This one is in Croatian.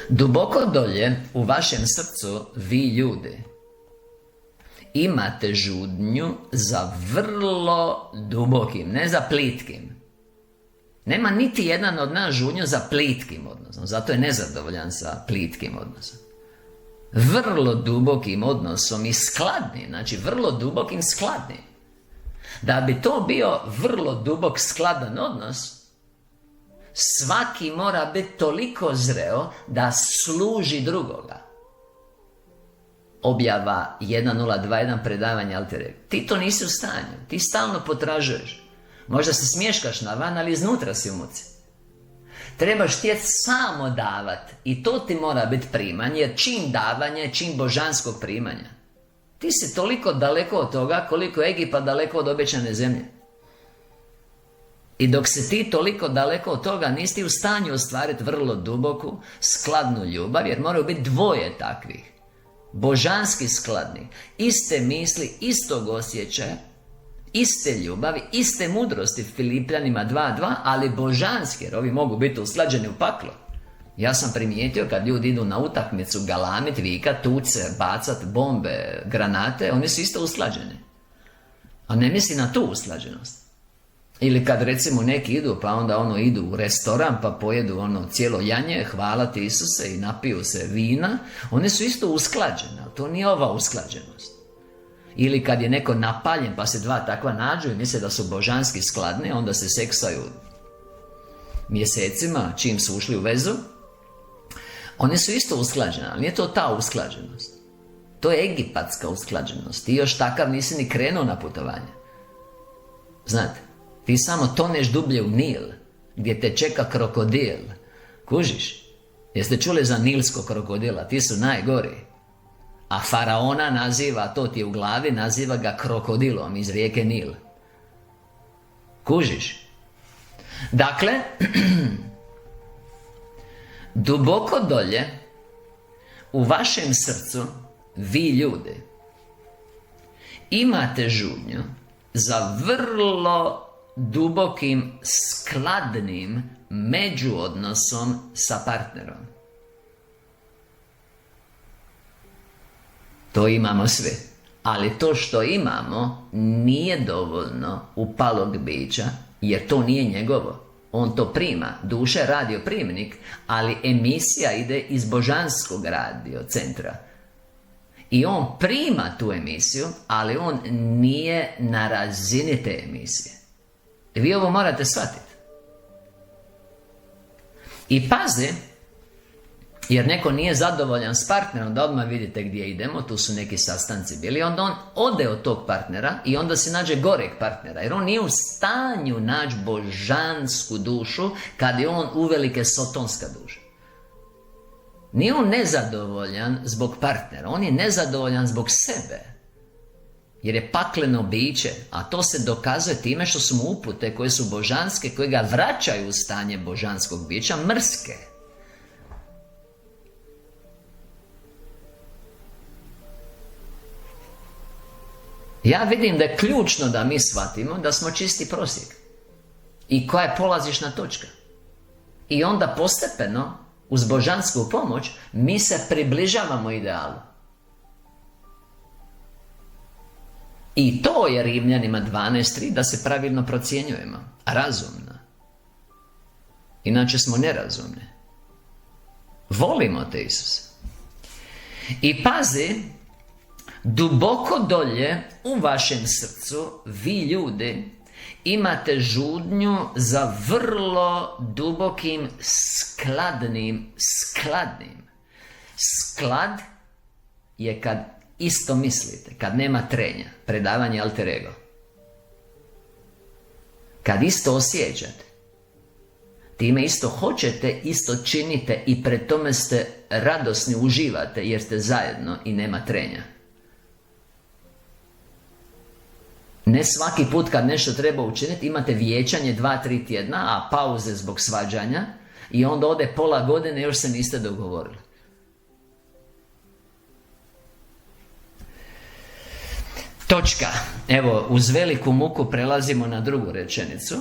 Duboko dolje u vašem srcu, vi ljudi, imate žudnju za vrlo dubokim, ne za plitkim. Nema niti jedan od nas žudnju za plitkim odnosom, zato je nezadovoljan sa plitkim odnosom. Vrlo dubokim odnosom i skladnim, znači vrlo dubokim skladnim. Da bi to bio vrlo dubok skladan odnos, svaki mora biti toliko zreo da služi drugoga. Objava 1021, predavanje Alter Ego. Ti to nisi u stanju, ti stalno potražuješ. Možda se smješkaš na van, ali iznutra si u muci. Trebaš htjeti samo davat i to ti mora biti primanje, jer čin davanja je čin božanskog primanja. Ti si toliko daleko od toga koliko je Egipat daleko od obećane zemlje. I dok si ti toliko daleko od toga, nisi u stanju ostvariti vrlo duboku, skladnu ljubav, jer moraju biti dvoje takvih. Božanski skladni, iste misli, istog osjećaja, iste ljubavi, iste mudrosti, Filipljanima 2.2, ali božanski, jer ovi mogu biti usklađeni u paklo. Ja sam primijetio kad ljudi idu na utakmicu galamit, vikat, tuć se, bacat bombe, granate, oni su isto usklađeni. A ne misli na tu usklađenost. Ili kad recimo neki idu, pa onda idu u restoran, pa pojedu cijelo janje, hvala ti Isuse, i napiju se vina, one su isto usklađene, ali to nije ova usklađenost. Ili kad je neko napaljen, pa se dva takva nađu i misle da su božanski skladni, onda se seksaju mjesecima, čim su ušli u vezu, one su isto usklađene, ali nije to ta usklađenost. To je egipatska usklađenost. Ti još takav nisi ni krenuo na putovanje. Znate, ti samo toneš dublje u Nil, gdje te čeka krokodil. Kužiš? Jeste čuli za nilskog krokodila? Ti su najgori. A faraona naziva, to ti je u glavi, naziva ga krokodilom iz rijeke Nil. Kužiš? Dakle, duboko dolje u vašem srcu, vi ljudi, imate žudnju za vrlo dubokim, skladnim međuodnosom sa partnerom. To imamo sve. Ali to što imamo nije dovoljno upalog bića, jer to nije njegovo. On to prima. Duša je radioprimnik, ali emisija ide iz božanskog radiocentra. I on prima tu emisiju, ali on nije na razini te emisije. I vi ovo morate shvatiti. I pazi, jer neko nije zadovoljan s partnerom, da odmah vidite gdje idemo, tu su neki sastanci bili, onda on ode od tog partnera i onda se nađe goreg partnera, jer on nije u stanju naći božansku dušu kad je on uvelike sotonska duša. Nije on nezadovoljan zbog partnera, on je nezadovoljan zbog sebe, jer je pakleno biće, a to se dokazuje time što su mu upute koje su božanske, koje ga vraćaju u stanje božanskog bića, mrske. Ja vidim da je ključno da mi shvatimo da smo čisti prosjek i koja je polazišna točka. I onda postepeno, uz božansku pomoć, mi se približavamo idealu. I to je Rimljanima 12.3, da se pravilno procjenjujemo, razumno. Inače smo nerazumni. Volimo te Isuse. I pazi, duboko dolje u vašem srcu, vi ljudi, imate žudnju za vrlo dubokim, skladnim. Sklad je kad isto mislite, kad nema trenja, predavanje Alter Ego. Kad isto osjećate, time isto hoćete, isto činite i pred tome ste radosni, uživate jer ste zajedno i nema trenja. Ne svaki put kad nešto treba učiniti imate vijećanje 2-3 tjedna, a pauze zbog svađanja i onda ode pola godine još se niste dogovorili. Točka. Evo, uz veliku muku prelazimo na drugu rečenicu.